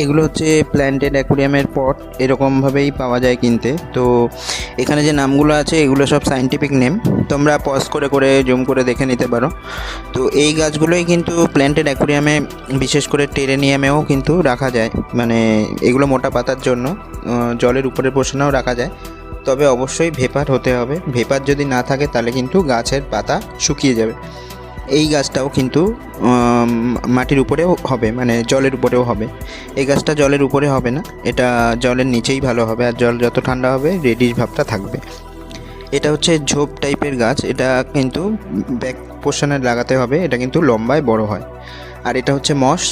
এগুলো হচ্ছে প্ল্যান্টেড অ্যাকুরিয়ামের পট, এরকমভাবেই পাওয়া যায় কিনতে। তো এখানে যে নামগুলো আছে এগুলো সব সায়েন্টিফিক নেম, তোমরা পজ করে করে জুম করে দেখে নিতে পারো। তো এই গাছগুলোই কিন্তু প্ল্যান্টেড অ্যাকুরিয়ামে, বিশেষ করে টেরেনিয়ামেও কিন্তু রাখা যায়। মানে এগুলো মোটা পাতার জন্য জলের উপরের পোর্শনেও রাখা যায়, তবে অবশ্যই ভেপার হতে হবে। ভেপার যদি না থাকে তাহলে কিন্তু গাছের পাতা শুকিয়ে যাবে। এই গাছটাও কিন্তু মাটির উপরেও হবে, মানে জলের উপরেও হবে। এই গাছটা জলের উপরে হবে না, এটা জলের নিচেই ভালো হবে, আর জল যত ঠান্ডা হবে রেডিশ ভাবটা থাকবে। এটা হচ্ছে ঝোপ টাইপের গাছ, এটা কিন্তু ব্যাক পোর্শনে লাগাতে হবে, এটা কিন্তু লম্বায় বড় হয়। আর এটা হচ্ছে মস,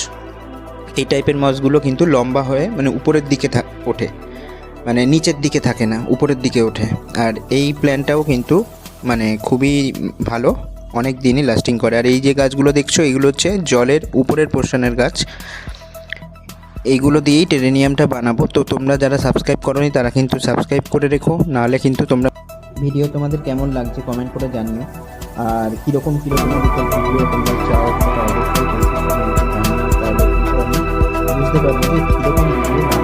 এই টাইপের মসগুলো কিন্তু লম্বা হয়ে মানে উপরের দিকে ওঠে, মানে নিচের দিকে থাকে না, উপরের দিকে ওঠে। আর এই প্ল্যান্টটাও কিন্তু মানে খুবই ভালো, অনেক দিনই লাস্টিং করে। আর এই যে গাছগুলো দেখছো এগুলো হচ্ছে জলের উপরের পোর্শনের গাছ, এইগুলো দিয়েই টেরেনিয়ামটা বানাবো। তো তোমরা যারা সাবস্ক্রাইব করোনি তারা কিন্তু সাবস্ক্রাইব করে রেখো, নাহলে কিন্তু তোমরা ভিডিও তোমাদের কেমন লাগছে কমেন্ট করে জানিও। আর কীরকম ভিডিও তোমরা চাও সেটা অবশ্যই জানিও, তাহলে কিন্তু আমি বুঝতে পারবো যে কীরকম ভিডিও